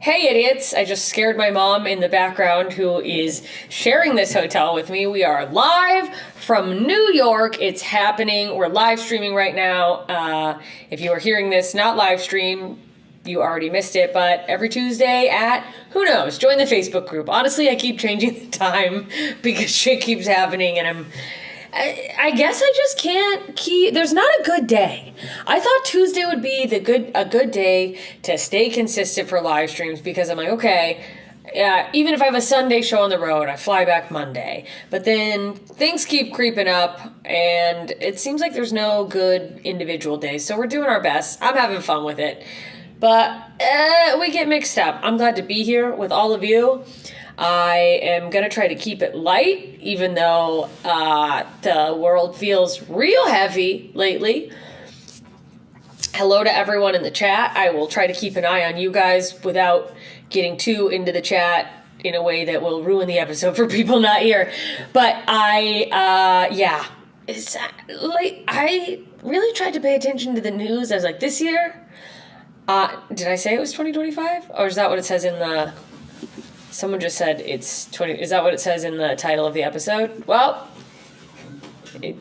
Hey, idiots. I just scared my mom in the background who is sharing this hotel with me. We are live from New York. It's happening. We're live streaming right now. If you are hearing this not live stream, you already missed it, but every Tuesday at, who knows, join the Facebook group. Honestly, I keep changing the time because shit keeps happening and I guess I just can't keep. There's not a good day. I thought Tuesday would be a good day to stay consistent for live streams because I'm like, okay, even if I have a Sunday show on the road, I fly back Monday. But then things keep creeping up, and it seems like there's no good individual days. So we're doing our best. I'm having fun with it, but we get mixed up. I'm glad to be here with all of you. I am going to try to keep it light, even though the world feels real heavy lately. Hello to everyone in the chat. I will try to keep an eye on you guys without getting too into the chat in a way that will ruin the episode for people not here. But I really tried to pay attention to the news. I was like, this year? Did I say it was 2025? Or is that what it says in the... Someone just said it's 20. Is that what it says in the title of the episode? Well, it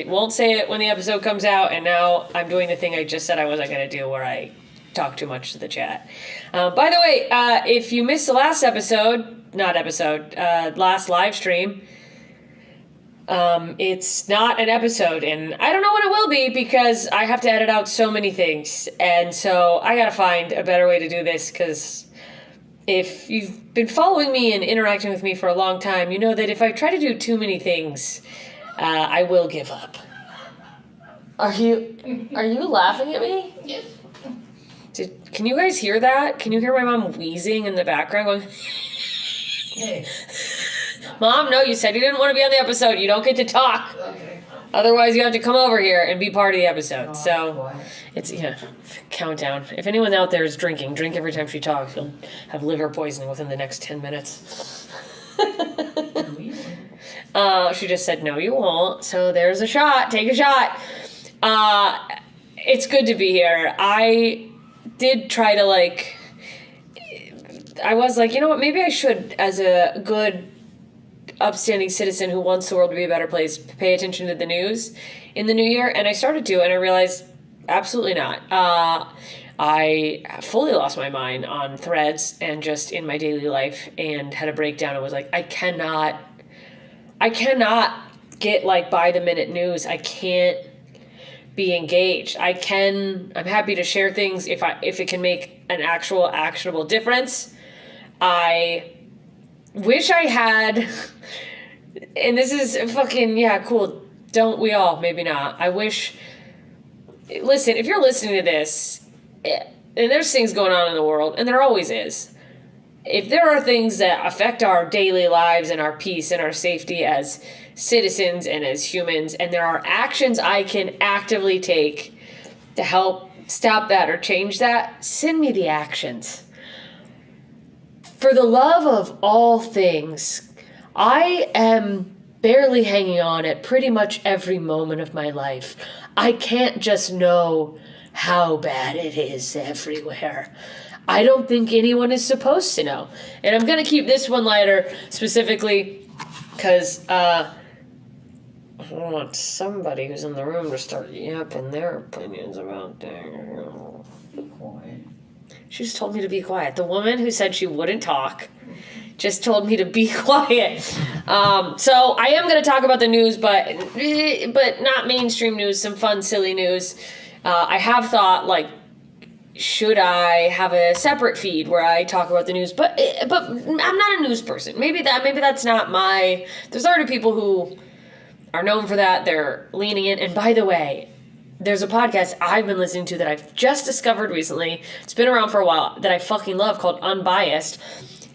won't say it when the episode comes out, and now I'm doing the thing I just said I wasn't going to do where I talk too much to the chat. By the way, if you missed the last last live stream, it's not an episode, and I don't know when it will be because I have to edit out so many things, and so I got to find a better way to do this because... If you've been following me and interacting with me for a long time, you know that if I try to do too many things, I will give up. Are you laughing at me? Yes. Can you guys hear that? Can you hear my mom wheezing in the background going, Hey. Mom, no, you said you didn't want to be on the episode. You don't get to talk. Okay. Otherwise, you have to come over here and be part of the episode. So, Boy. it's, countdown. If anyone out there is drink every time she talks. You'll have liver poisoning within the next 10 minutes. She just said, no, you won't. So there's a shot. Take a shot. It's good to be here. I did try to, I was like, you know what, maybe I should, as a good upstanding citizen who wants the world to be a better place, pay attention to the news in the new year. And I started to, and I realized absolutely not. I fully lost my mind on Threads and just in my daily life and had a breakdown and was like, I cannot get by the minute news. I can't be engaged. I'm happy to share things if it can make an actual actionable difference. I wish I had, and this is fucking, cool. Don't we all? Maybe not. I wish, listen, if you're listening to this, and there's things going on in the world, and there always is, if there are things that affect our daily lives and our peace and our safety as citizens and as humans, and there are actions I can actively take to help stop that or change that, send me the actions. For the love of all things, I am barely hanging on at pretty much every moment of my life. I can't just know how bad it is everywhere. I don't think anyone is supposed to know. And I'm going to keep this one lighter specifically because I want somebody who's in the room to start yapping their opinions about things. Be quiet. She just told me to be quiet. The woman who said she wouldn't talk just told me to be quiet. So I am going to talk about the news, but not mainstream news, some fun, silly news. I have thought, should I have a separate feed where I talk about the news? But I'm not a news person. Maybe that's not my... There's already people who are known for that. They're leaning in. And by the way, there's a podcast I've been listening to that I've just discovered recently. It's been around for a while that I fucking love called Unbiased.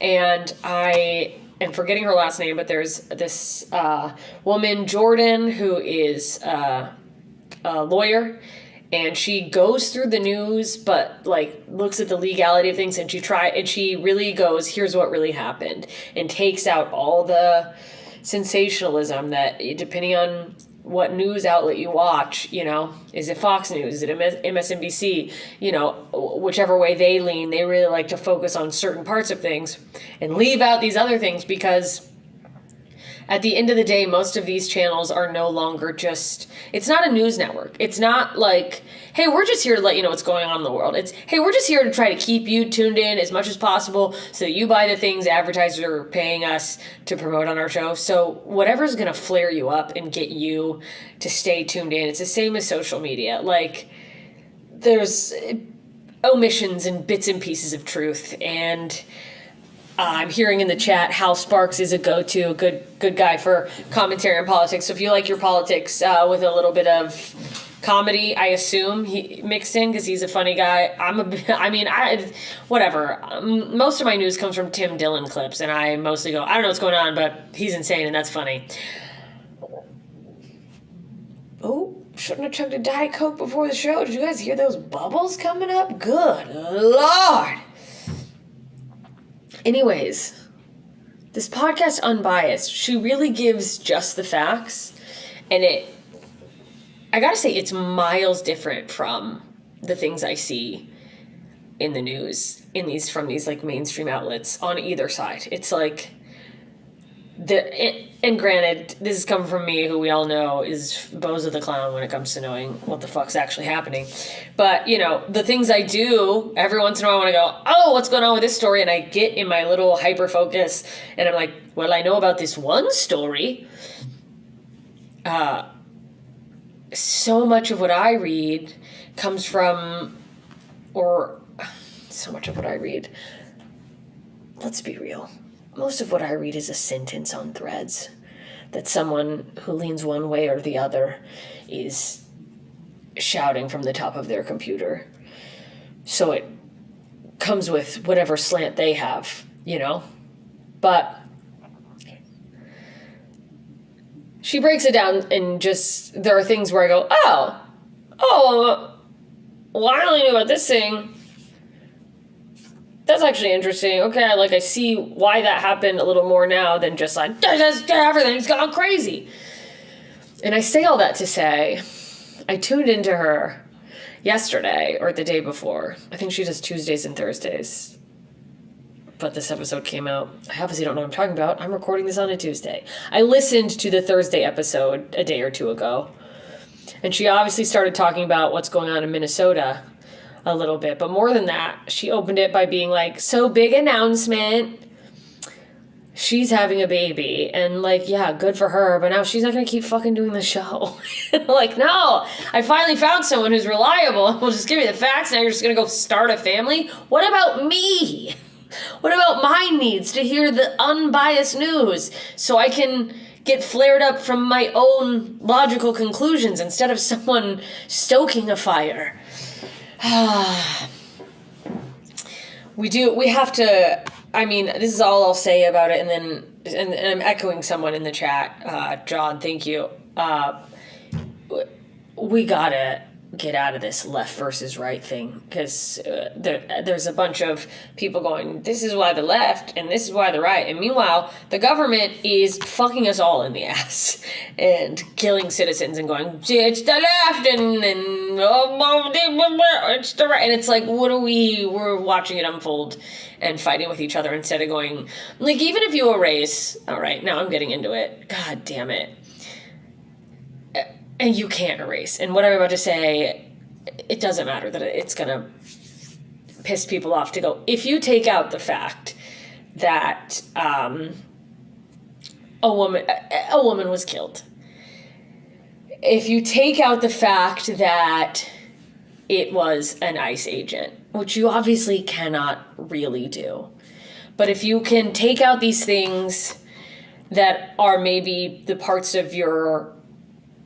And I am forgetting her last name, but there's this woman, Jordan, who is a lawyer. And she goes through the news, but looks at the legality of things, and she really goes, here's what really happened, and takes out all the sensationalism that, depending on what news outlet you watch, you know, is it Fox News, is it MSNBC, you know, whichever way they lean, they really like to focus on certain parts of things and leave out these other things because at the end of the day, most of these channels are no longer just, it's not a news network. It's not like, hey, we're just here to let you know what's going on in the world. It's, hey, we're just here to try to keep you tuned in as much as possible so that you buy the things advertisers are paying us to promote on our show. So whatever's going to flare you up and get you to stay tuned in, it's the same as social media. Like, there's omissions and bits and pieces of truth, and I'm hearing in the chat Hal Sparks is a go-to, good guy for commentary on politics. So if you like your politics with a little bit of comedy, I assume he mixed in because he's a funny guy. Whatever. Most of my news comes from Tim Dillon clips, and I mostly go, I don't know what's going on, but he's insane and that's funny. Oh, shouldn't have chugged a Diet Coke before the show. Did you guys hear those bubbles coming up? Good Lord. Anyways, this podcast, Unbiased, she really gives just the facts, and I gotta say, it's miles different from the things I see in the news, from these like mainstream outlets on either side. It's like, and granted, this is coming from me, who we all know is Bozo the Clown when it comes to knowing what the fuck's actually happening. But, you know, the things I do, every once in a while I want to go, oh, what's going on with this story? And I get in my little hyper-focus, and I'm like, well, I know about this one story. So much of what I read comes from, let's be real. Most of what I read is a sentence on Threads that someone who leans one way or the other is shouting from the top of their computer. So it comes with whatever slant they have, you know? But she breaks it down, and just, there are things where I go, well, I only knew about this thing. That's actually interesting. Okay, I see why that happened a little more now than just like, everything's gone crazy. And I say all that to say, I tuned into her yesterday or the day before. I think she does Tuesdays and Thursdays. But this episode came out. I obviously don't know what I'm talking about. I'm recording this on a Tuesday. I listened to the Thursday episode a day or two ago. And she obviously started talking about what's going on in Minnesota a little bit, but more than that, she opened it by being like, so big announcement, she's having a baby, and like, yeah, good for her, but now she's not gonna keep fucking doing the show. Like, no, I finally found someone who's reliable. We'll just give you the facts. Now you're just gonna go start a family. What about me? What about my needs to hear the unbiased news so I can get flared up from my own logical conclusions instead of someone stoking a fire? We have to, this is all I'll say about it, and I'm echoing someone in the chat, John, thank you. We gotta get out of this left versus right thing, because there's a bunch of people going, this is why the left and this is why the right, and meanwhile the government is fucking us all in the ass and killing citizens and going, it's the left and it's the right, and it's like, we're watching it unfold and fighting with each other instead of going, like, even if you erase, all right, now I'm getting into it, god damn it. And you can't erase. And what I'm about to say, it doesn't matter that it's going to piss people off to go. If you take out the fact that a woman was killed, if you take out the fact that it was an ICE agent, which you obviously cannot really do, but if you can take out these things that are maybe the parts of your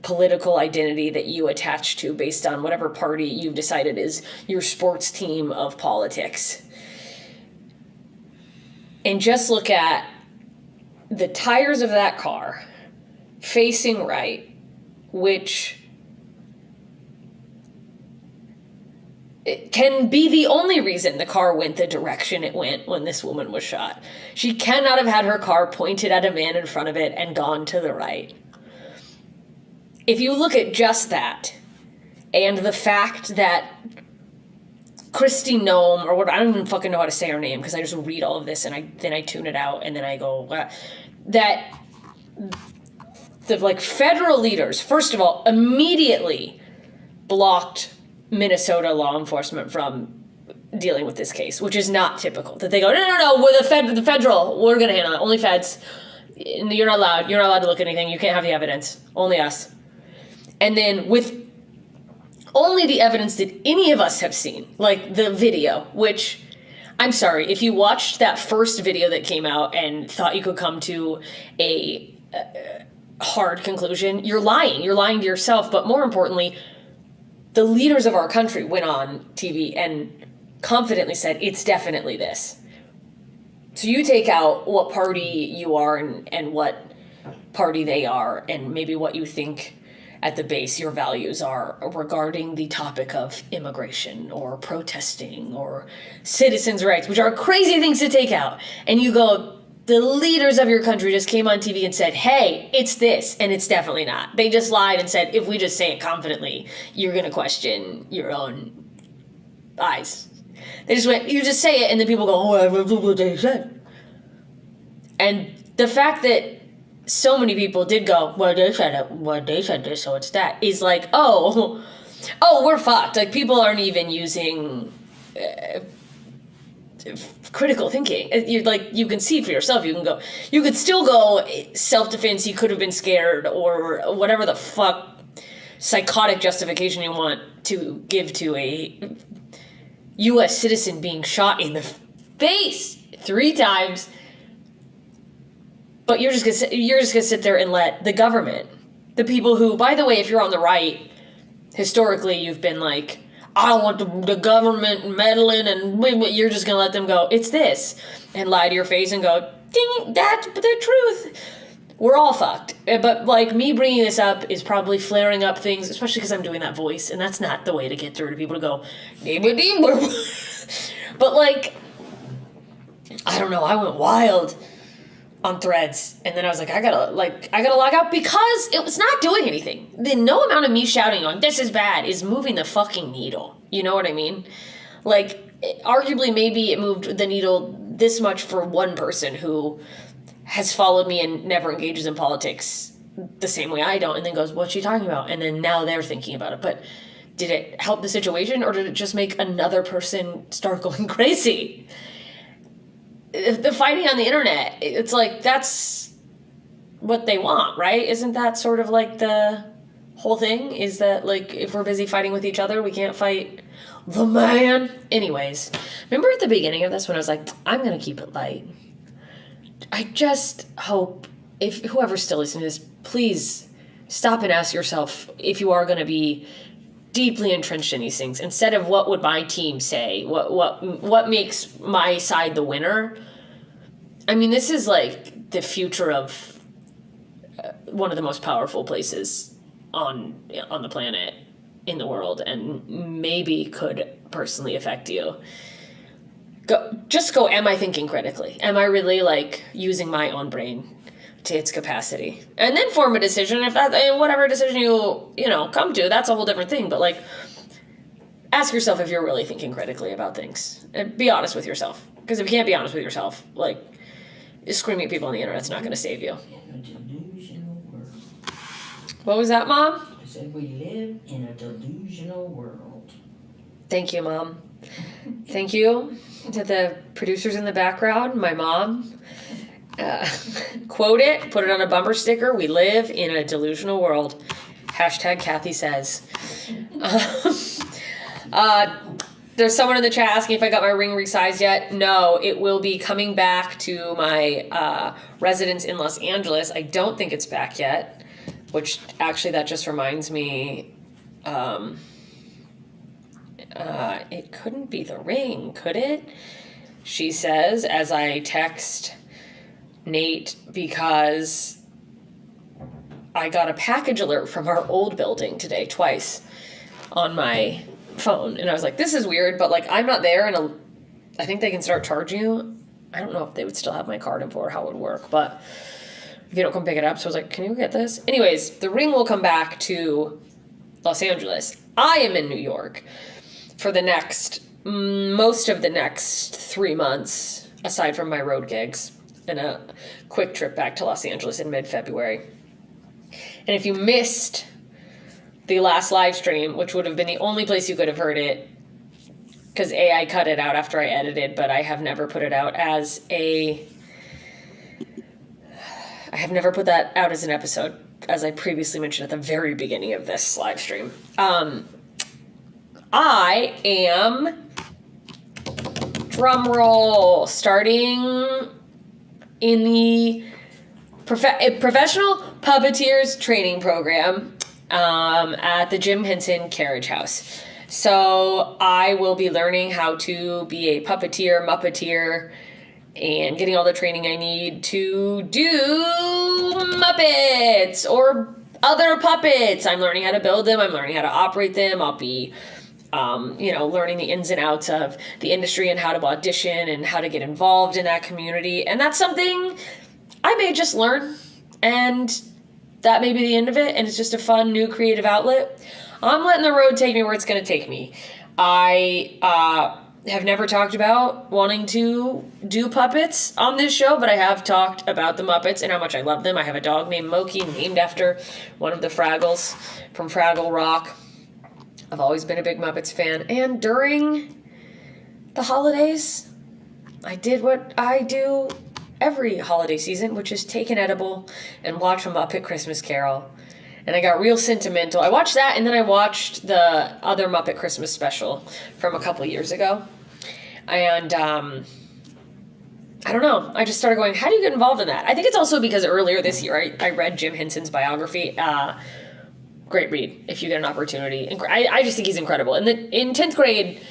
political identity that you attach to based on whatever party you've decided is your sports team of politics, and just look at the tires of that car facing right, which it can be the only reason the car went the direction it went when this woman was shot. She cannot have had her car pointed at a man in front of it and gone to the right. if you look at just that, and the fact that Christy Nome, or what, I don't even fucking know how to say her name, because I just read all of this and then I tune it out, and then I go, that the, like, federal leaders, first of all, immediately blocked Minnesota law enforcement from dealing with this case, which is not typical. That they go, no, we're the federal, we're gonna handle it, only feds. You're not allowed to look at anything, you can't have the evidence, only us. And then with only the evidence that any of us have seen, like the video, which, I'm sorry, if you watched that first video that came out and thought you could come to a hard conclusion, you're lying. You're lying to yourself. But more importantly, the leaders of our country went on TV and confidently said, it's definitely this. So you take out what party you are and what party they are, and maybe what you think at the base your values are regarding the topic of immigration or protesting or citizens' rights, which are crazy things to take out. And you go, the leaders of your country just came on TV and said, hey, it's this, and it's definitely not. They just lied and said, if we just say it confidently, you're going to question your own eyes. They just went, you just say it, and then people go, oh, I don't know what they said. And the fact that so many people did go, well, they said it, well, they said this, so it's that, is like, oh, we're fucked. Like, people aren't even using critical thinking. You can see for yourself. You could still go self-defense, you could have been scared, or whatever the fuck psychotic justification you want to give to a U.S. citizen being shot in the face 3 times. But you're just gonna sit there and let the government, the people who, by the way, if you're on the right, historically you've been like, I don't want the government meddling, and you're just gonna let them go, it's this, and lie to your face and go, ding, that's the truth. We're all fucked. But, like, me bringing this up is probably flaring up things, especially because I'm doing that voice, and that's not the way to get through to people, to go, but, like, I don't know, I went wild on Threads, and then I was like, I gotta log out, because it was not doing anything. No amount of me shouting on this is bad is moving the fucking needle. You know what I mean? Like, arguably, maybe it moved the needle this much for one person who has followed me and never engages in politics the same way I don't, and then goes, what's she talking about? And then now they're thinking about it. But did it help the situation, or did it just make another person start going crazy? The fighting on the internet, it's like, that's what they want, right? Isn't that sort of like the whole thing? Is that, like, if we're busy fighting with each other, we can't fight the man? Anyways, remember at the beginning of this when I was like, I'm going to keep it light? I just hope, if whoever's still listening to this, please stop and ask yourself if you are going to be deeply entrenched in these things, instead of what would my team say, what makes my side the winner. I mean, this is like the future of one of the most powerful places on the planet, in the world, and maybe could personally affect you. Go, am I thinking critically? Am I really, like, using my own brain to its capacity? And then form a decision. If that, whatever decision you come to, that's a whole different thing. But, like, ask yourself if you're really thinking critically about things. And be honest with yourself. Because if you can't be honest with yourself, like, screaming at people on the internet's not going to save you. In a delusional world. What was that, Mom? I said we live in a delusional world. Thank you, Mom. Thank you to the producers in the background, my mom. Quote it, put it on a bumper sticker. We live in a delusional world. Hashtag Kathy says. There's someone in the chat asking if I got my ring resized yet. No, it will be coming back to my residence in Los Angeles. I don't think it's back yet, which actually that just reminds me, it couldn't be the ring, could it? She says, as I text Nate, because I got a package alert from our old building today, twice, on my phone. And I was like, this is weird, but, like, I'm not there, and I think they can start charging you. I don't know if they would still have my card info or how it would work, but if you don't come pick it up. So I was like, can you get this? Anyways, the ring will come back to Los Angeles. I am in New York for most of the next 3 months, aside from my road gigs and a quick trip back to Los Angeles in mid-February. And if you missed the last live stream, which would have been the only place you could have heard it, because I cut it out after I edited, but I have never put it out as I have never put that out as an episode, as I previously mentioned at the very beginning of this live stream. I am, drum roll, starting in the professional puppeteers training program at the Jim Henson Carriage House. So I will be learning how to be a puppeteer, muppeteer, and getting all the training I need to do Muppets or other puppets. I'm learning how to build them. I'm learning how to operate them. I'll be, learning the ins and outs of the industry and how to audition and how to get involved in that community. And that's something I may just learn, and that may be the end of it. And it's just a fun, new creative outlet. I'm letting the road take me where it's going to take me. I have never talked about wanting to do puppets on this show, but I have talked about the Muppets and how much I love them. I have a dog named Moki, named after one of the Fraggles from Fraggle Rock. I've always been a big Muppets fan. And during the holidays, I did what I do every holiday season, which is take an edible and watch a Muppet Christmas Carol. And I got real sentimental. I watched that, and then I watched the other Muppet Christmas special from a couple years ago. And I don't know. I just started going, how do you get involved in that? I think it's also because earlier this year I read Jim Henson's biography. Great read if you get an opportunity. I just think he's incredible. And in 10th grade,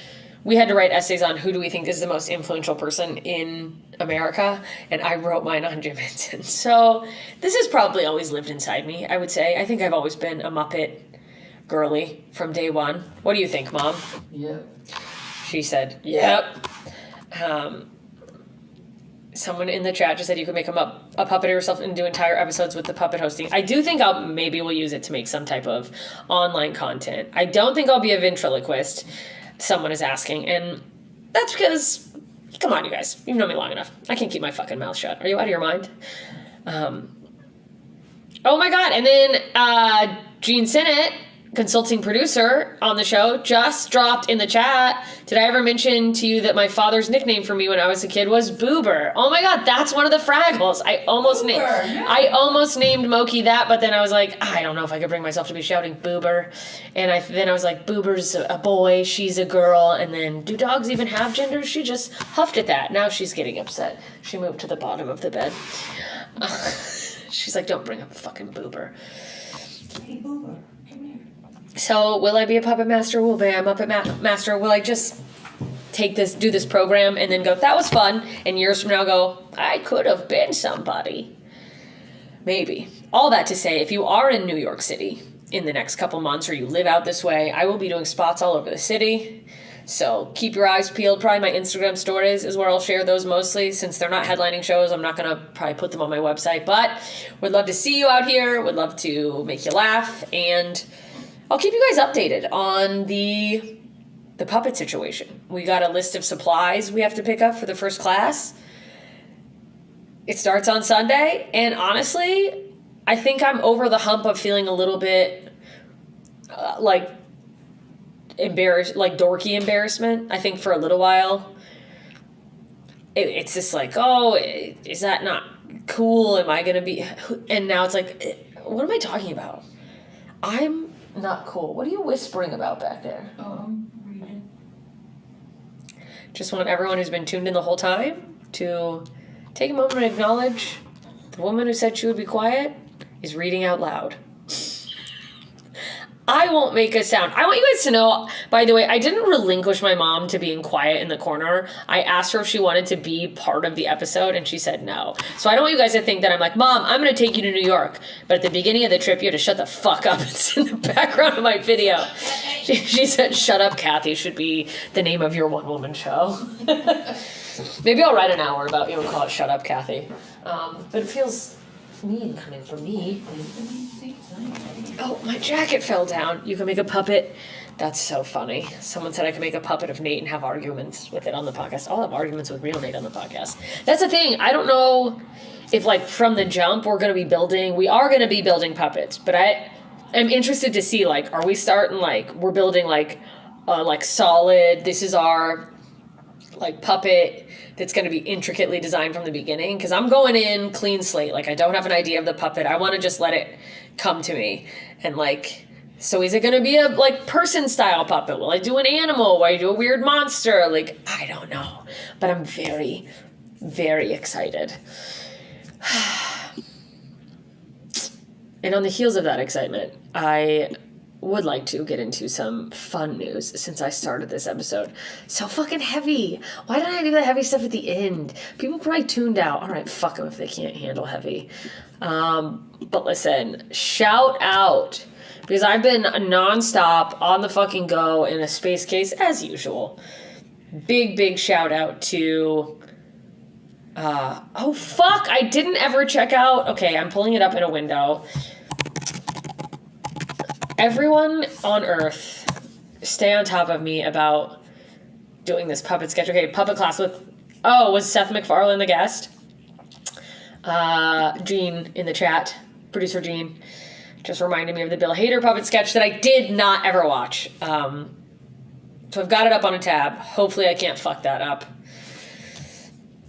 we had to write essays on who do we think is the most influential person in America, and I wrote mine on Jim Henson. So this has probably always lived inside me, I would say. I think I've always been a Muppet girly from day one. What do you think, Mom? Yep. She said, yep. Someone in the chat just said you could make a puppet yourself and do entire episodes with the puppet hosting. I do think we'll use it to make some type of online content. I don't think I'll be a ventriloquist, someone is asking, and that's because, come on, you guys, you've known me long enough. I can't keep my fucking mouth shut. Are you out of your mind? Oh my god, and then Gene Sinnott, consulting producer on the show, just dropped in the chat, did I ever mention to you that my father's nickname for me when I was a kid was Boober? Oh my god, that's one of the Fraggles. I almost named Moki that, but then I was like, I don't know if I could bring myself to be shouting Boober. And then I was like, Boober's a boy, she's a girl, and then, do dogs even have genders? She just huffed at that. Now she's getting upset. She moved to the bottom of the bed. She's like, don't bring up fucking Boober. Hey, Boober, come here. So, will I be a puppet master? Will I be a Muppet master? Will I just do this program and then go, that was fun, and years from now go, I could have been somebody? Maybe. All that to say, if you are in New York City in the next couple months, or you live out this way, I will be doing spots all over the city. So keep your eyes peeled. Probably my Instagram stories is where I'll share those mostly. Since they're not headlining shows, I'm not going to probably put them on my website. But would love to see you out here. Would love to make you laugh. And I'll keep you guys updated on the puppet situation. We got a list of supplies we have to pick up for the first class. It starts on Sunday. And honestly, I think I'm over the hump of feeling a little bit embarrassed, like dorky embarrassment. I think for a little while it's just like, oh, is that not cool? Am I gonna be? And now it's like, what am I talking about? I'm not cool. What are you whispering about back there? Oh, I'm reading. Just want everyone who's been tuned in the whole time to take a moment and acknowledge the woman who said she would be quiet is reading out loud. I won't make a sound. I want you guys to know, by the way, I didn't relinquish my mom to being quiet in the corner. I asked her if she wanted to be part of the episode, and she said no. So I don't want you guys to think that I'm like, Mom, I'm going to take you to New York. But at the beginning of the trip, you had to shut the fuck up. It's in the background of my video. She said, shut up, Kathy, should be the name of your one-woman show. Maybe I'll write an hour about you and call it Shut Up, Kathy. But it feels Me coming from me. Oh, my jacket fell down. You can make a puppet. That's so funny. Someone said I could make a puppet of Nate and have arguments with it on the podcast. I'll have arguments with real Nate on the podcast. That's the thing. I don't know if, like, from the jump we are going to be building puppets, but I'm interested to see, like, are we starting, like, we're building, like solid, this is our, like, puppet that's going to be intricately designed from the beginning, because I'm going in clean slate. Like, I don't have an idea of the puppet. I want to just let it come to me. And, like, so is it going to be a, like, person-style puppet? Will I do an animal? Will I do a weird monster? Like, I don't know. But I'm very, very excited. And on the heels of that excitement, I would like to get into some fun news since I started this episode. So fucking heavy. Why didn't I do the heavy stuff at the end? People probably tuned out. All right, fuck them if they can't handle heavy. But listen, shout out, because I've been nonstop on the fucking go in a space case as usual. Big shout out to... oh fuck, I didn't ever check out... Okay, I'm pulling it up in a window. Everyone on Earth, stay on top of me about doing this puppet sketch. Okay, puppet class with... Oh, was Seth MacFarlane the guest? Gene in the chat, producer Gene, just reminded me of the Bill Hader puppet sketch that I did not ever watch. So I've got it up on a tab. Hopefully I can't fuck that up.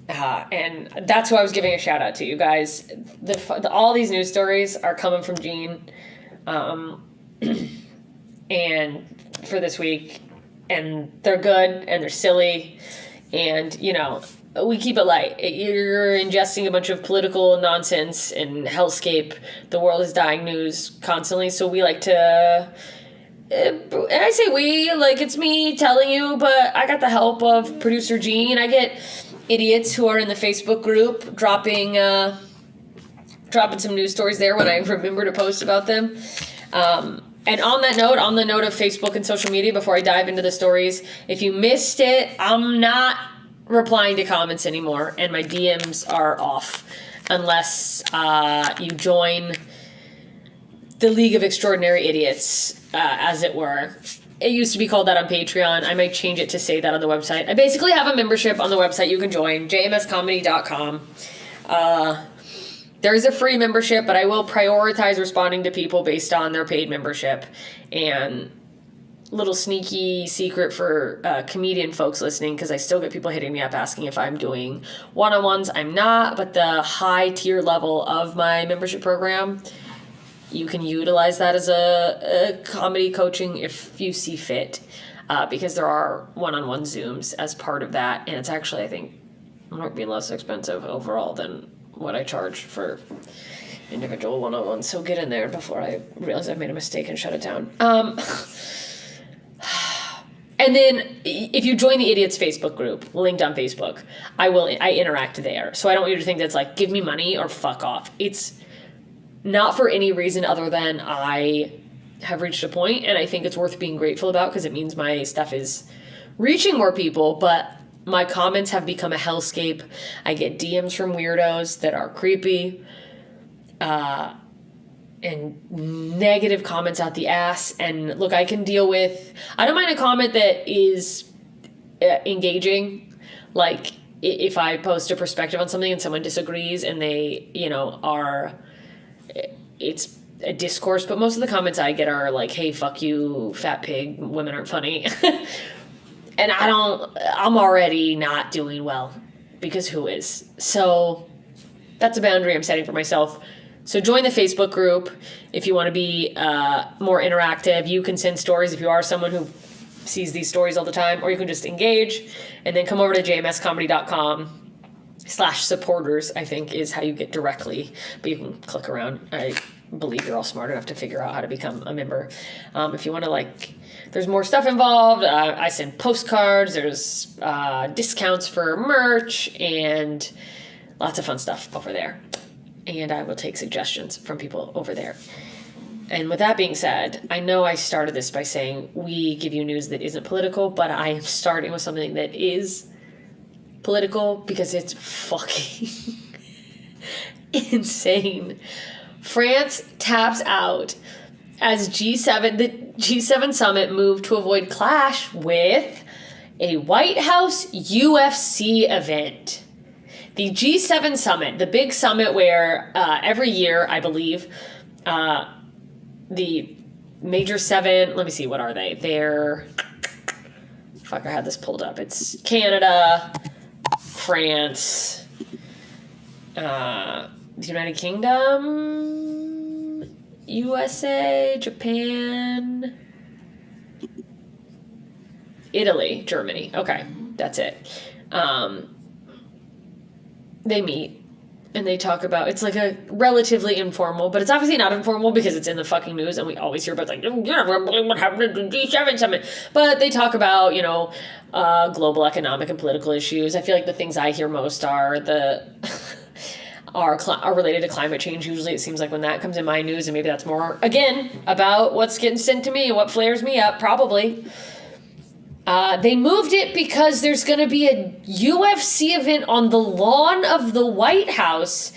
And that's who I was giving a shout out to, you guys. All these news stories are coming from Gene. And for this week, and they're good and they're silly, and you know, we keep it light. You're ingesting a bunch of political nonsense and hellscape, the world is dying news constantly, so we like to, and I say we, like it's me telling you, but I got the help of producer Gene. I get idiots who are in the Facebook group dropping some news stories there when I remember to post about them. And on the note of Facebook and social media, before I dive into the stories, if you missed it, I'm not replying to comments anymore, and my DMs are off unless you join the League of Extraordinary Idiots, as it were. It used to be called that on Patreon. I might change it to say that on the website. I basically have a membership on the website you can join, jmscomedy.com. There is a free membership, but I will prioritize responding to people based on their paid membership. And little sneaky secret for comedian folks listening, because I still get people hitting me up asking if I'm doing one-on-ones. I'm not, but the high tier level of my membership program, you can utilize that as a comedy coaching if you see fit, because there are one-on-one Zooms as part of that. And it's actually, I think, might be less expensive overall than what I charge for individual one-on-ones. So get in there before I realize I've made a mistake and shut it down. And then if you join the Idiots Facebook group, linked on Facebook, I interact there. So I don't want you to think that's like, give me money or fuck off. It's not for any reason other than I have reached a point and I think it's worth being grateful about, because it means my stuff is reaching more people, but my comments have become a hellscape. I get DMs from weirdos that are creepy, and negative comments out the ass. And look, I don't mind a comment that is engaging. Like if I post a perspective on something and someone disagrees and they, it's a discourse, but most of the comments I get are like, hey, fuck you, fat pig, women aren't funny. And I'm already not doing well, because who is? So that's a boundary I'm setting for myself. So join the Facebook group if you want to be more interactive. You can send stories if you are someone who sees these stories all the time, or you can just engage, and then come over to jmscomedy.com/supporters, I think is how you get directly, but you can click around. I believe you're all smart enough to figure out how to become a member. If you want to, there's more stuff involved. I send postcards. There's discounts for merch and lots of fun stuff over there. And I will take suggestions from people over there. And with that being said, I know I started this by saying we give you news that isn't political, but I am starting with something that is political because it's fucking insane. France taps out as the G7 summit moved to avoid clash with a White House UFC event. The G7 summit, the big summit where every year, I believe, the major seven, let me see, what are they? They're, fuck, I had this pulled up. It's Canada, France, the United Kingdom, USA, Japan, Italy, Germany. Okay, that's it. They meet and they talk about, it's like a relatively informal, but it's obviously not informal because it's in the fucking news and we always hear about like, you're never believe what happened at the G7 summit. But they talk about, global economic and political issues. I feel like the things I hear most are are related to climate change. Usually it seems like when that comes in my news, and maybe that's more, again, about what's getting sent to me, what flares me up, probably. They moved it because there's going to be a UFC event on the lawn of the White House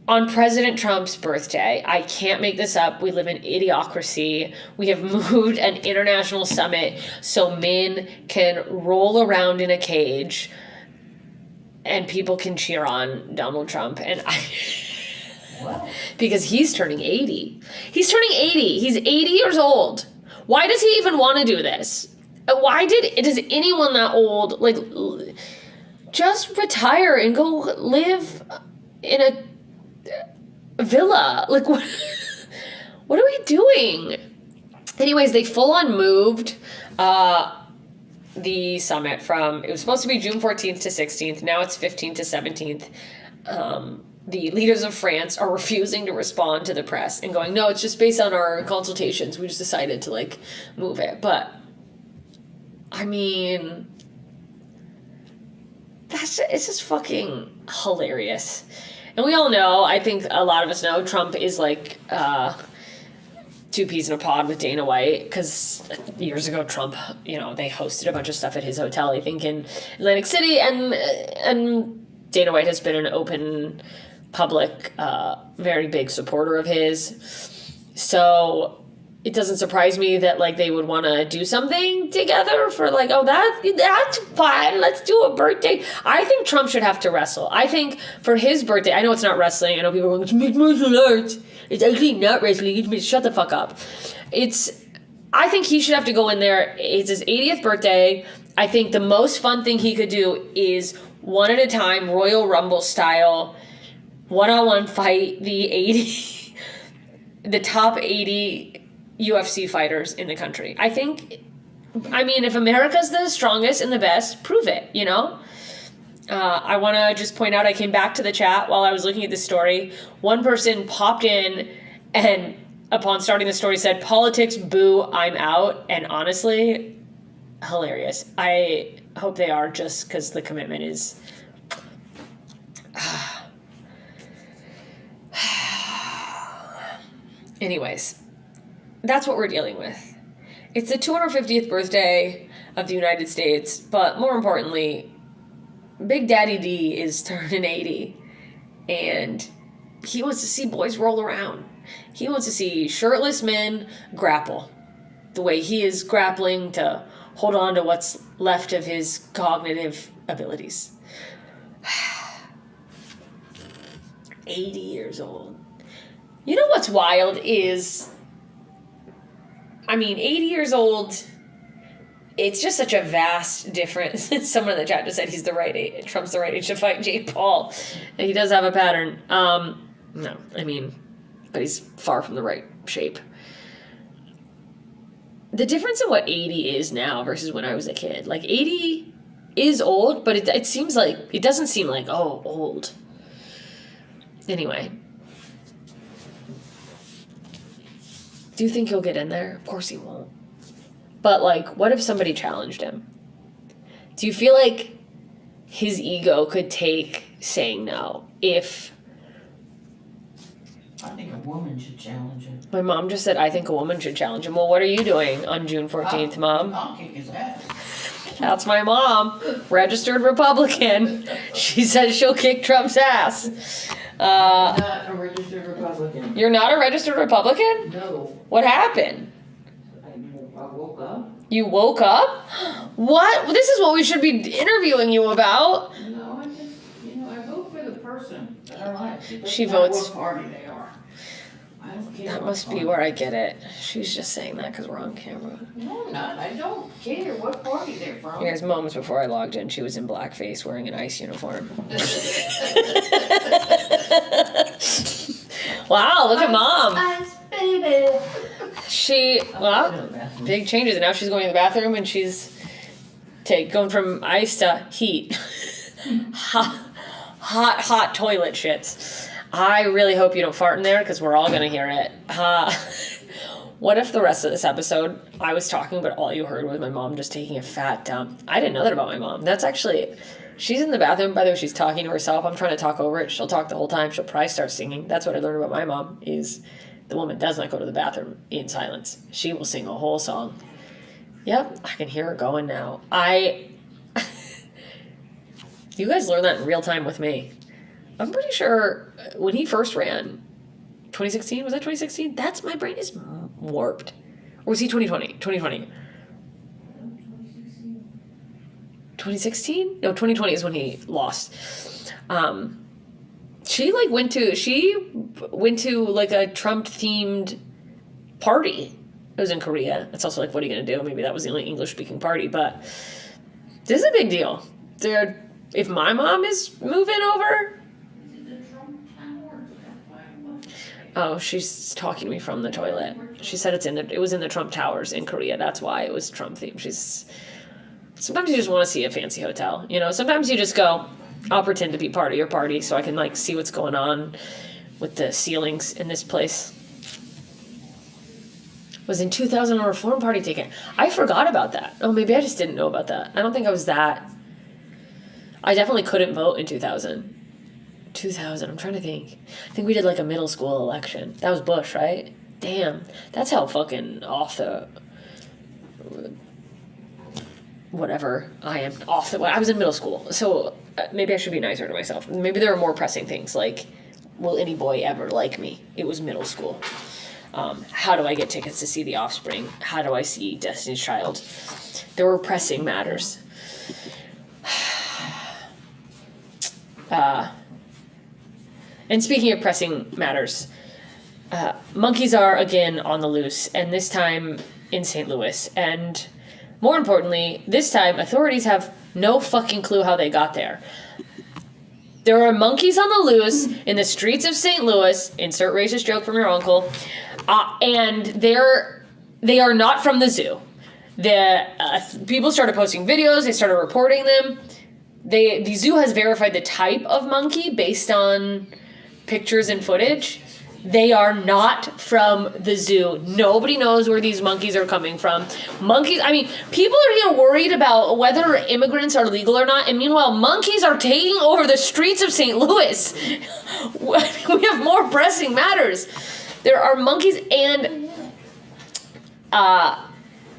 on President Trump's birthday. I can't make this up. We live in idiocracy. We have moved an international summit so men can roll around in a cage and people can cheer on Donald Trump. And because he's turning 80. He's turning 80. He's 80 years old. Why does he even want to do this? Does anyone that old, just retire and go live in a villa? What are we doing? Anyways, they full on moved the summit from, it was supposed to be June 14th to 16th. Now it's 15th to 17th. The leaders of France are refusing to respond to the press and going, no, it's just based on our consultations. We just decided to move it. But I mean, it's just fucking hilarious. And we all know, I think a lot of us know, Trump is two peas in a pod with Dana White, because years ago Trump, they hosted a bunch of stuff at his hotel, I think, in Atlantic City, and Dana White has been an open, public, very big supporter of his. So it doesn't surprise me that they would want to do something together for that's fine, let's do a birthday. I think Trump should have to wrestle. I think for his birthday, I know it's not wrestling, I know people are going, it's mixed martial arts. It's actually not wrestling, shut the fuck up. I think he should have to go in there. It's his 80th birthday. I think the most fun thing he could do is one at a time, Royal Rumble style, one-on-one fight the top 80 UFC fighters in the country. I mean, if America's the strongest and the best, prove it, I want to just point out, I came back to the chat while I was looking at this story. One person popped in and upon starting the story said, politics, boo, I'm out. And honestly, hilarious. I hope they are, just because the commitment is... Anyways, that's what we're dealing with. It's the 250th birthday of the United States, but more importantly, Big Daddy D is turning 80, and he wants to see boys roll around. He wants to see shirtless men grapple the way he is grappling to hold on to what's left of his cognitive abilities. 80 years old. You know what's wild is, 80 years old, it's just such a vast difference. Someone in the chat just said he's the right age. Trump's the right age to fight Jake Paul. And he does have a pattern. No, but he's far from the right shape. The difference in what 80 is now versus when I was a kid. 80 is old, but it seems like, it doesn't seem like, old. Anyway. Do you think he'll get in there? Of course he won't. But, what if somebody challenged him? Do you feel like his ego could take saying no if... I think a woman should challenge him. My mom just said, I think a woman should challenge him. Well, what are you doing on June 14th, Mom? I'll kick his ass. That's my mom. Registered Republican. She says she'll kick Trump's ass. I'm not a registered Republican. You're not a registered Republican? No. What happened? I woke up. You woke up? What? This is what we should be interviewing you about. No, I just, I vote for the person that I like. It doesn't She matter votes- what party they are. I don't care. That what must be party. where I get it. She's just saying that because we're on camera. No, I'm not. I don't care what party they're from. You guys, moments before I logged in, she was in blackface wearing an ICE uniform. Wow, look at mom. Ice, baby. Well, big changes. And now she's going to the bathroom and she's going from ice to heat. hot toilet shits. I really hope you don't fart in there because we're all going to hear it. What if the rest of this episode, I was talking, but all you heard was my mom just taking a fat dump? I didn't know that about my mom. That's actually... She's in the bathroom, by the way, she's talking to herself. I'm trying to talk over it. She'll talk the whole time. She'll probably start singing. That's what I learned about my mom, is the woman does not go to the bathroom in silence. She will sing a whole song. Yep, I can hear her going now. You guys learned that in real time with me. I'm pretty sure when he first ran, 2016, was that 2016? My brain is warped. Or was he 2020? 2020. 2016? No, 2020 is when he lost. She went to like a Trump themed party. It was in Korea. It's also like, what are you gonna do? Maybe that was the only English speaking party, but this is a big deal. If my mom is moving over. Oh, she's talking to me from the toilet. She said it was in the Trump Towers in Korea. That's why it was Trump themed. Sometimes you just want to see a fancy hotel. Sometimes you just go, I'll pretend to be part of your party so I can see what's going on with the ceilings in this place. Was in 2000 a reform party ticket. I forgot about that. Oh, maybe I just didn't know about that. I don't think I was that. I definitely couldn't vote in 2000. 2000, I'm trying to think. I think we did a middle school election. That was Bush, right? Damn. That's how fucking off the... whatever I am off the... I was in middle school, so maybe I should be nicer to myself. Maybe there are more pressing things, like, will any boy ever like me? It was middle school. How do I get tickets to see The Offspring? How do I see Destiny's Child? There were pressing matters. And speaking of pressing matters, monkeys are again on the loose, and this time in St. Louis. And more importantly, this time authorities have no fucking clue how they got there. There are monkeys on the loose in the streets of St. Louis, insert racist joke from your uncle, and they are not from the zoo. People started posting videos, they started reporting them. The zoo has verified the type of monkey based on pictures and footage. They are not from the zoo. Nobody knows where these monkeys are coming from. People are getting worried about whether immigrants are legal or not, and meanwhile, monkeys are taking over the streets of St. Louis. We have more pressing matters. There are monkeys, and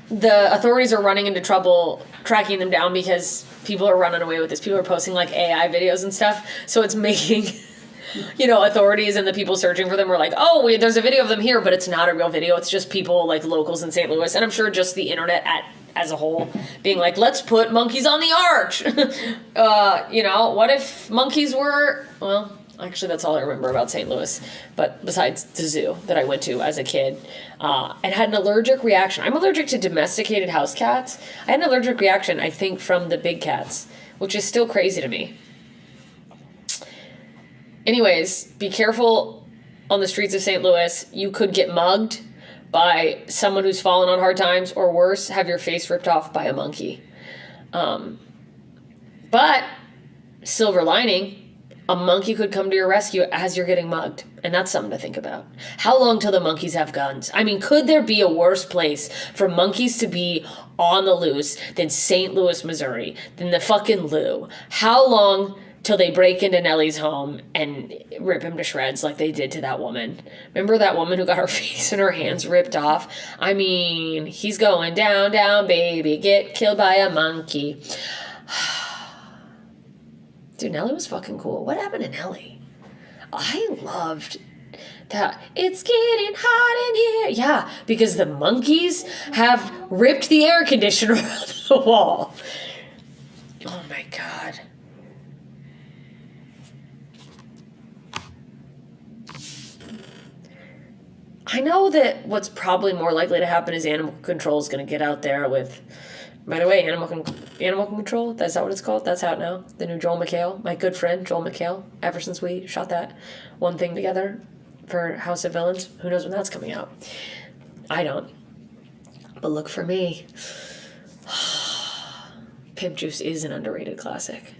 the authorities are running into trouble tracking them down because people are running away with this. People are posting AI videos and stuff, so it's making... authorities and the people searching for them were like, oh, there's a video of them here, but it's not a real video. It's just people, locals in St. Louis. And I'm sure just the internet as a whole being like, let's put monkeys on the arch. What if monkeys were... Well, actually, that's all I remember about St. Louis. But besides the zoo that I went to as a kid, and had an allergic reaction. I'm allergic to domesticated house cats. I had an allergic reaction, I think, from the big cats, which is still crazy to me. Anyways, be careful on the streets of St. Louis. You could get mugged by someone who's fallen on hard times, or worse, have your face ripped off by a monkey. But, silver lining, a monkey could come to your rescue as you're getting mugged. And that's something to think about. How long till the monkeys have guns? Could there be a worse place for monkeys to be on the loose than St. Louis, Missouri, than the fucking Lou? How long... till they break into Nellie's home and rip him to shreds like they did to that woman. Remember that woman who got her face and her hands ripped off? He's going down, down, baby, get killed by a monkey. Dude, Nellie was fucking cool. What happened to Nellie? I loved that. It's getting hot in here. Yeah, because the monkeys have ripped the air conditioner off the wall. Oh my God. I know that what's probably more likely to happen is animal control is going to get out there with. By the way, animal control. That's that what it's called. That's out now. The new Joel McHale, my good friend Joel McHale. Ever since we shot that one thing together for House of Villains, who knows when that's coming out? I don't. But look for me. Pimp Juice is an underrated classic.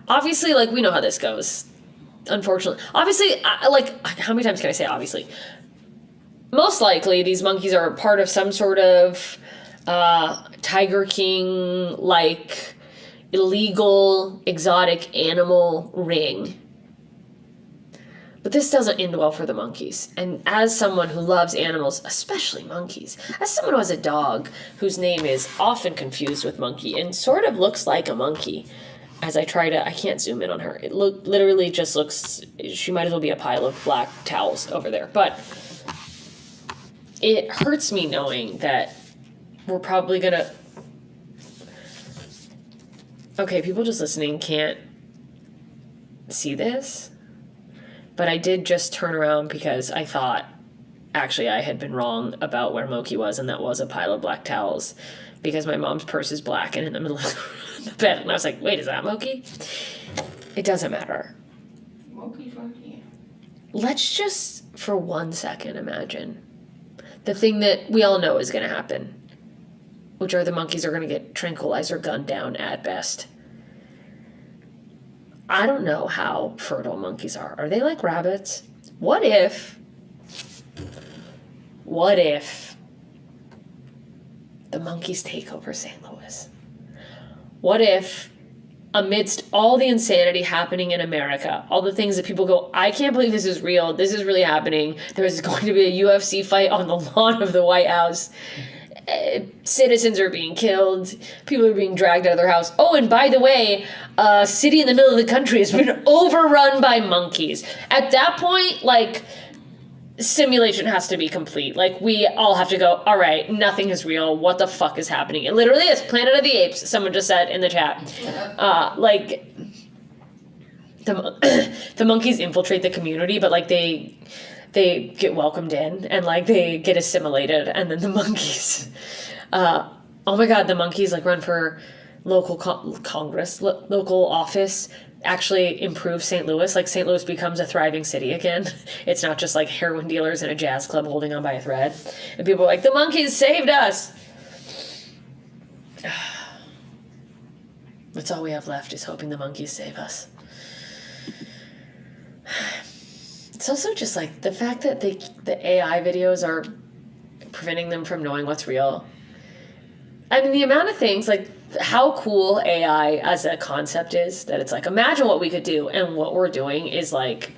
Obviously, like, we know how this goes. Unfortunately. Obviously, how many times can I say obviously? Most likely, these monkeys are part of some sort of Tiger King, like, illegal, exotic animal ring. But this doesn't end well for the monkeys. And as someone who loves animals, especially monkeys, as someone who has a dog whose name is often confused with monkey and sort of looks like a monkey, as I can't zoom in on her. It literally just looks, she might as well be a pile of black towels over there. But it hurts me knowing that we're probably gonna, okay, people just listening can't see this, but I did just turn around because I thought, actually, I had been wrong about where Moki was, and that was a pile of black towels, because my mom's purse is black and in the middle of the bed, and I was like, wait, is that Moki? It doesn't matter. Moki's right here. Let's just, for 1 second, imagine the thing that we all know is going to happen, which are the monkeys are going to get tranquilized or gunned down at best. I don't know how fertile monkeys are. Are they like rabbits? What if the monkeys take over St. Louis? What if, amidst all the insanity happening in America, all the things that people go, I can't believe this is real, this is really happening, there's going to be a UFC fight on the lawn of the White House, citizens are being killed, people are being dragged out of their house. Oh, and by the way, a city in the middle of the country has been overrun by monkeys. At that point, like, simulation has to be complete. Like, we all have to go, all right, nothing is real. What the fuck is happening? It literally is Planet of the Apes, someone just said in the chat. The monkeys infiltrate the community, but, like, they get welcomed in, and, like, they get assimilated, and then the monkeys, oh my God, the monkeys, like, run for local Congress, local office, actually improve St. Louis. Like, St. Louis becomes a thriving city again. It's not just like heroin dealers in a jazz club holding on by a thread. And people are like, the monkeys saved us. That's all we have left, is hoping the monkeys save us. It's also just like the fact that the AI videos are preventing them from knowing what's real. I mean, the amount of things, like, how cool AI as a concept is, that it's like, imagine what we could do, and what we're doing is, like,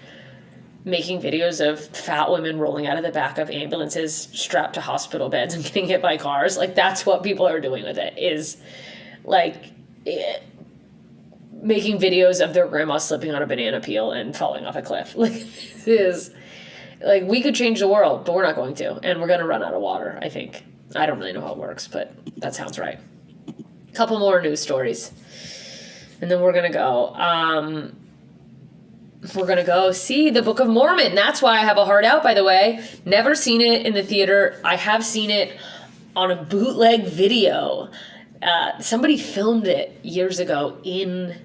making videos of fat women rolling out of the back of ambulances strapped to hospital beds and getting hit by cars. Like, that's what people are doing with it, is, like, making videos of their grandma slipping on a banana peel and falling off a cliff. Like, this is, like, we could change the world, but we're not going to, and we're going to run out of water, I think. I don't really know how it works, but that sounds right. Couple more news stories, and then we're gonna go. We're gonna go see the Book of Mormon. That's why I have a heart out, by the way. Never seen it in the theater. I have seen it on a bootleg video. Somebody filmed it years ago in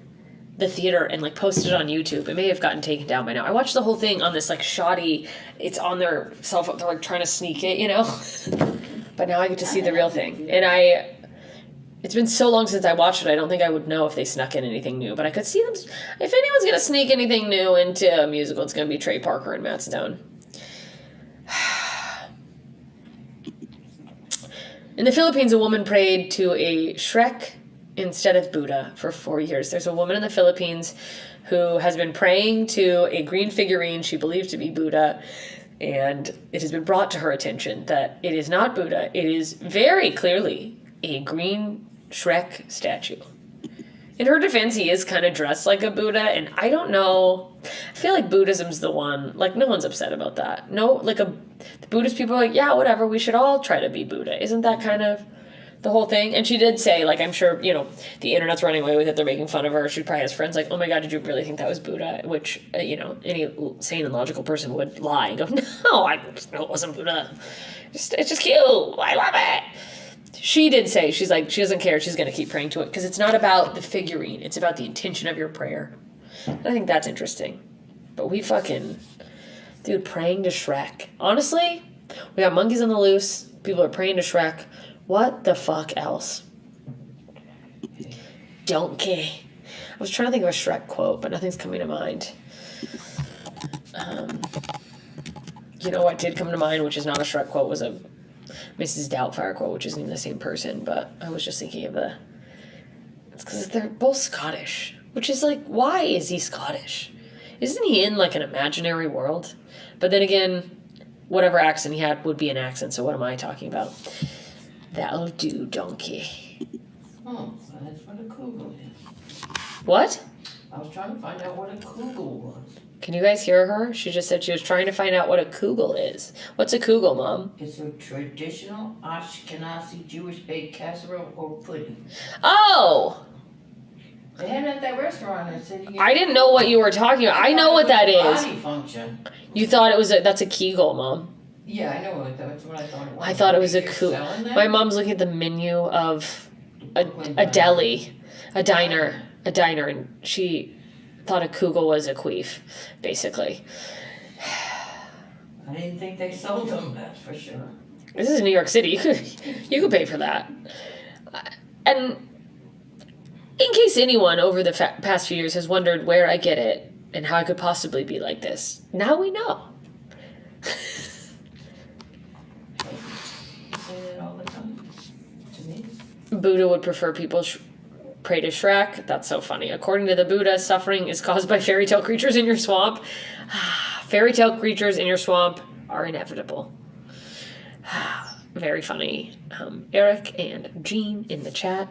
the theater and, like, posted it on YouTube. It may have gotten taken down by now. I watched the whole thing on this, like, shoddy, it's on their cell phone, they're, like, trying to sneak it, you know? But now I get to see the real thing. And it's been so long since I watched it, I don't think I would know if they snuck in anything new. But I could see them, if anyone's going to sneak anything new into a musical, it's going to be Trey Parker and Matt Stone. In the Philippines, a woman prayed to a Shrek instead of Buddha for 4 years. There's a woman in the Philippines who has been praying to a green figurine she believed to be Buddha, and it has been brought to her attention that it is not Buddha. It is very clearly a green Shrek statue. In her defense, he is kind of dressed like a Buddha, and I don't know. I feel like Buddhism's the one, like, no one's upset about that. No, like, the Buddhist people are like, yeah, whatever, we should all try to be Buddha. Isn't that kind of the whole thing? And she did say, like, I'm sure, you know, the internet's running away with it, they're making fun of her. She probably has friends like, oh my god, did you really think that was Buddha? Which, you know, any sane and logical person would lie and go, no, I know it wasn't Buddha. It's just cute. I love it. She did say, she's like, she doesn't care. She's going to keep praying to it because it's not about the figurine. It's about the intention of your prayer. And I think that's interesting. But we fucking, dude, praying to Shrek. Honestly, we got monkeys on the loose. People are praying to Shrek. What the fuck else? Donkey. I was trying to think of a Shrek quote, but nothing's coming to mind. You know what did come to mind, which is not a Shrek quote, was a Mrs. Doubtfire quote, which isn't even the same person, but I was just thinking of it's because they're both Scottish, which is like, why is he Scottish? Isn't he in like an imaginary world? But then again, whatever accent he had would be an accent, so what am I talking about? That'll do, donkey. Oh, that's what a kugel is. What? I was trying to find out what a kugel was. Can you guys hear her? She just said she was trying to find out what a kugel is. What's a kugel, Mom? It's a traditional Ashkenazi Jewish baked casserole or pudding. Oh! They had it at that restaurant. I said, I didn't know what you were talking about. I know what that is. Body function. You thought it was that's a kegel, Mom. Yeah, I know. That's what I thought it was. I thought it was a kugel. My mom's looking at the menu of a deli, a diner, and she thought a kugel was a queef, basically. I didn't think they sold them, that's for sure. This is New York City. You could pay for that. And in case anyone over the past few years has wondered where I get it and how I could possibly be like this, now we know. Buddha would prefer people pray to Shrek. That's so funny. According to the Buddha, suffering is caused by fairy tale creatures in your swamp. Fairy tale creatures in your swamp are inevitable. Very funny. Eric and Jean in the chat.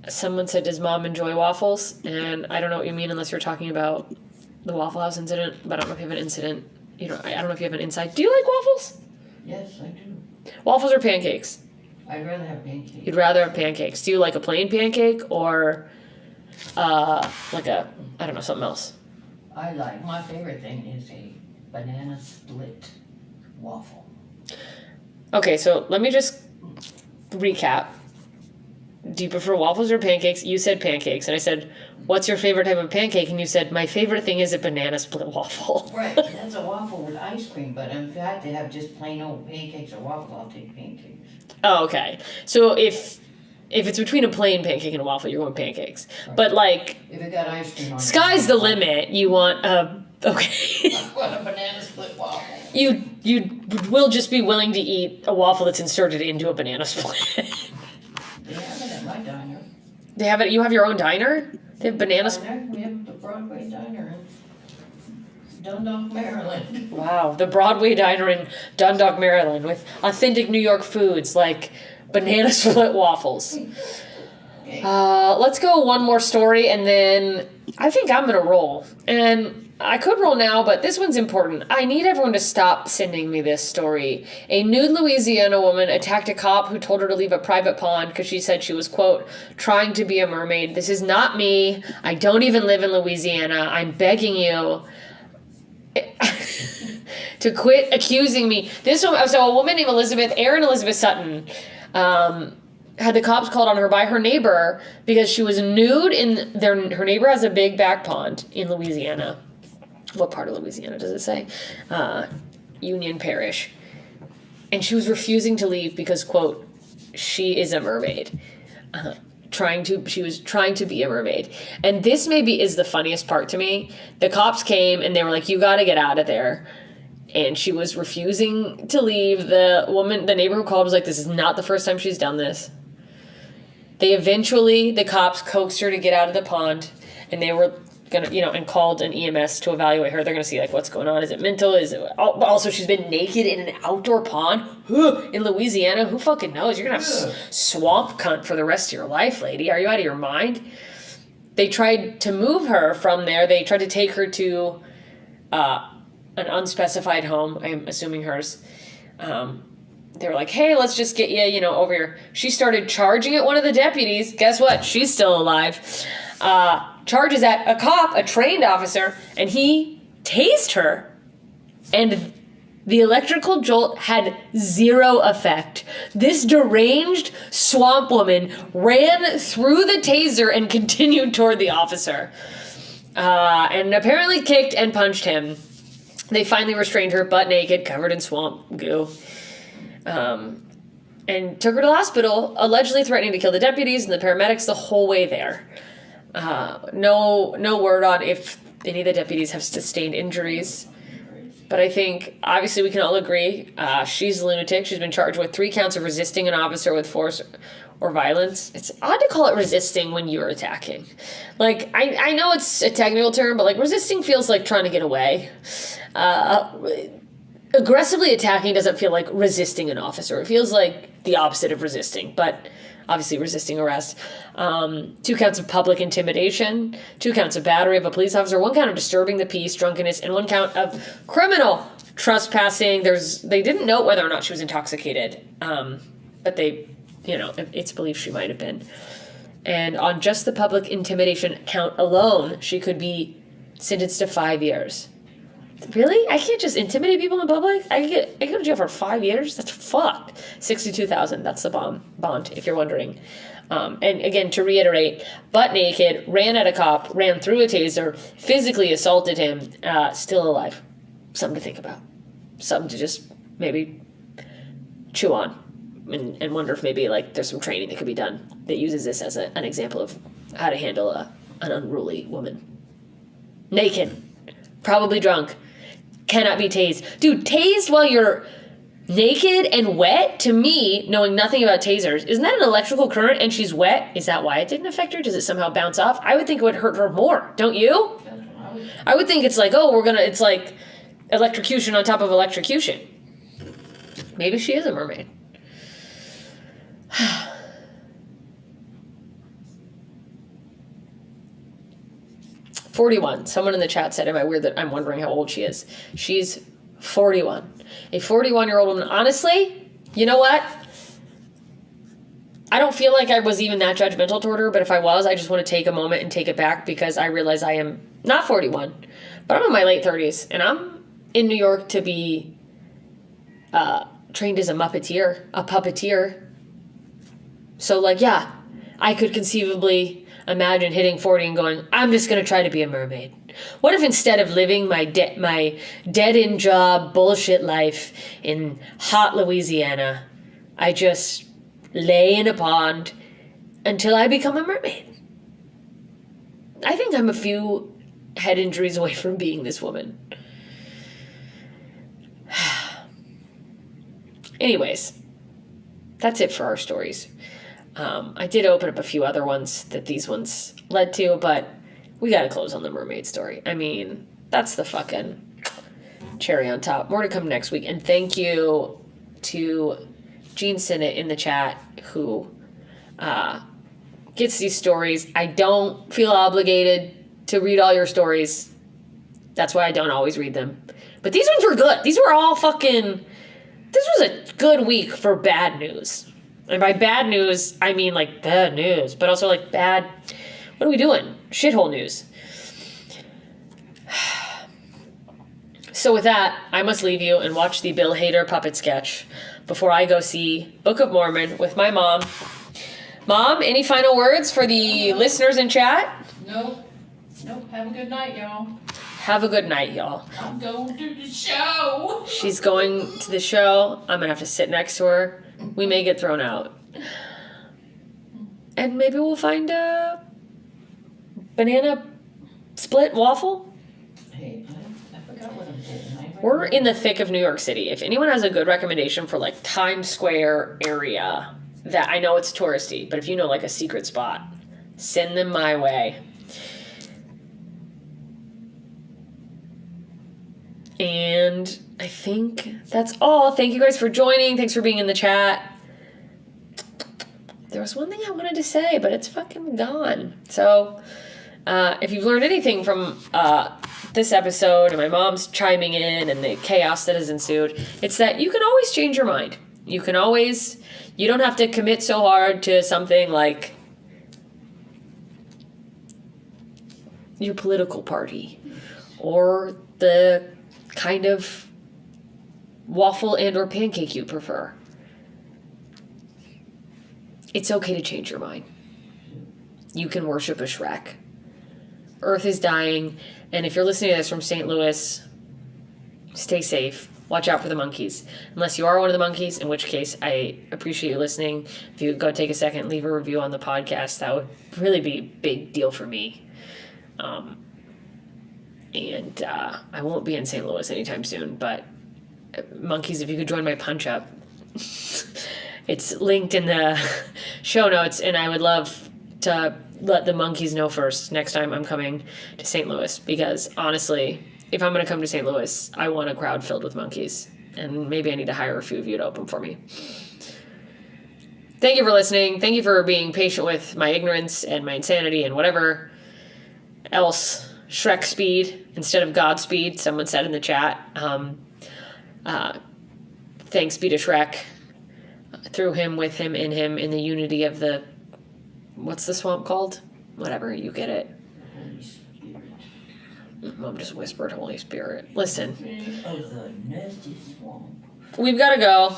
Someone said, does Mom enjoy waffles? And I don't know what you mean unless you're talking about the Waffle House incident, but I don't know if you have an incident. I don't know if you have an insight. Do you like waffles? Yes, I do. Waffles or pancakes? I'd rather have pancakes. You'd rather have pancakes. Do you like a plain pancake or like a, I don't know, something else? My favorite thing is a banana split waffle. Okay, so let me just recap. Do you prefer waffles or pancakes? You said pancakes, and I said, what's your favorite type of pancake? And you said, my favorite thing is a banana split waffle. Right, that's a waffle with ice cream, but if I had to have just plain old pancakes or waffle, I'll take pancakes. Oh, okay. So if it's between a plain pancake and a waffle, you're going pancakes. Right. But like, if it got ice cream on sky's the limit. You want okay. I want a banana split waffle. You will just be willing to eat a waffle that's inserted into a banana split. They have it at my diner. They have it. You have your own diner. They have banana split. We have the Broadway diner in Dundalk, Maryland. Wow, the Broadway diner in Dundalk, Maryland, with authentic New York foods like banana split waffles. Okay. Let's go one more story, and then I think I'm gonna roll. And I could roll now, but this one's important. I need everyone to stop sending me this story. A nude Louisiana woman attacked a cop who told her to leave a private pond because she said she was, quote, trying to be a mermaid. This is not me. I don't even live in Louisiana. I'm begging you to quit accusing me. So a woman named Erin Elizabeth Sutton, had the cops called on her by her neighbor because she was nude her neighbor has a big back pond in Louisiana. What part of Louisiana does it say? Union Parish. And she was refusing to leave because, quote, she is a mermaid. She was trying to be a mermaid. And this maybe is the funniest part to me. The cops came and they were like, you gotta get out of there. And she was refusing to leave. The neighbor who called was like, this is not the first time she's done this. The cops coaxed her to get out of the pond, and they were gonna, and called an EMS to evaluate her. They're gonna see, like, what's going on. Is it mental? Also, she's been naked in an outdoor pond in Louisiana. Who fucking knows? You're gonna have swamp cunt for the rest of your life, lady. Are you out of your mind? they tried to move her from there. They tried to take her to an unspecified home, I'm assuming hers. They were like, hey, let's just get you, over here. She started charging at one of the deputies. Guess what? She's still alive. Charges at a cop, a trained officer, and he tased her. And the electrical jolt had zero effect. This deranged swamp woman ran through the taser and continued toward the officer. And apparently kicked and punched him. They finally restrained her, butt naked, covered in swamp goo. And took her to the hospital, allegedly threatening to kill the deputies and the paramedics the whole way there. No word on if any of the deputies have sustained injuries. But I think, obviously, we can all agree, she's a lunatic. She's been charged with 3 counts of resisting an officer with force or violence. It's odd to call it resisting when you're attacking. Like, I know it's a technical term, but, like, resisting feels like trying to get away. Aggressively attacking doesn't feel like resisting an officer. It feels like the opposite of resisting, but obviously resisting arrest. 2 counts of public intimidation, 2 counts of battery of a police officer, 1 count of disturbing the peace, drunkenness, and 1 count of criminal trespassing. They didn't note whether or not she was intoxicated, but it's believed she might have been. And on just the public intimidation count alone, she could be sentenced to 5 years. Really? I can't just intimidate people in public? I go to jail for 5 years? That's fucked. $62,000. That's the bond, if you're wondering. And again, to reiterate, butt naked, ran at a cop, ran through a taser, physically assaulted him, still alive. Something to think about. Something to just maybe chew on and wonder if maybe like there's some training that could be done that uses this as an example of how to handle an unruly woman. Naked. Probably drunk. Cannot be tased. Dude, tased while you're naked and wet? To me, knowing nothing about tasers, isn't that an electrical current and she's wet? Is that why it didn't affect her? Does it somehow bounce off? I would think it would hurt her more. Don't you? I would think it's like, it's like electrocution on top of electrocution. Maybe she is a mermaid. 41. Someone in the chat said, am I weird that I'm wondering how old she is? She's 41. A 41-year-old woman. Honestly, you know what? I don't feel like I was even that judgmental toward her, but if I was, I just want to take a moment and take it back because I realize I am not 41, but I'm in my late 30s, and I'm in New York to be trained as a puppeteer. So, like, yeah, I could conceivably imagine hitting 40 and going, I'm just going to try to be a mermaid. What if instead of living my dead-end job bullshit life in hot Louisiana, I just lay in a pond until I become a mermaid? I think I'm a few head injuries away from being this woman. Anyways, that's it for our stories. I did open up a few other ones that these ones led to, but we gotta close on the mermaid story. I mean, that's the fucking cherry on top. More to come next week. And thank you to Gene Sinnott in the chat who gets these stories. I don't feel obligated to read all your stories. That's why I don't always read them. But these ones were good. These were all fucking... This was a good week for bad news. And by bad news, I mean like bad news, but also like bad, what are we doing? Shithole news. So with that, I must leave you and watch the Bill Hader puppet sketch before I go see Book of Mormon with my mom. Mom, any final words for the listeners in chat? Nope. Have a good night, y'all. Have a good night, y'all. I'm going to the show. She's going to the show. I'm going to have to sit next to her. We may get thrown out. And maybe we'll find a banana split waffle. Hey, I forgot what I'm doing. We're in the thick of New York City. If anyone has a good recommendation for like Times Square area, that I know it's touristy, but if you know like a secret spot, send them my way. And I think that's all. Thank you guys for joining. Thanks for being in the chat. There was one thing I wanted to say, but it's fucking gone. So if you've learned anything from this episode and my mom's chiming in and the chaos that has ensued, it's that you can always change your mind. You don't have to commit so hard to something like your political party or the kind of waffle and or pancake you prefer. It's okay to change your mind. You can worship a Shrek. Earth is dying, and if you're listening to this from St. Louis, stay safe. Watch out for the monkeys. Unless you are one of the monkeys, in which case I appreciate you listening. If you would go take a second and leave a review on the podcast, that would really be a big deal for me. And I won't be in St. Louis anytime soon, but monkeys, if you could join my punch up. It's linked in the show notes, and I would love to let the monkeys know first next time I'm coming to St. Louis, because honestly, if I'm going to come to St. Louis, I want a crowd filled with monkeys, and maybe I need to hire a few of you to open for me. Thank you for listening. Thank you for being patient with my ignorance and my insanity and whatever else. Shrek speed instead of Godspeed, someone said in the chat. Thanks be to Shrek. Through him, with him, in the unity of the... What's the swamp called? Whatever, you get it. Holy Spirit. Mom just whispered Holy Spirit. Listen. Of the nasty swamp. We've got to go.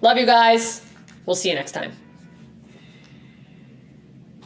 Love you guys. We'll see you next time.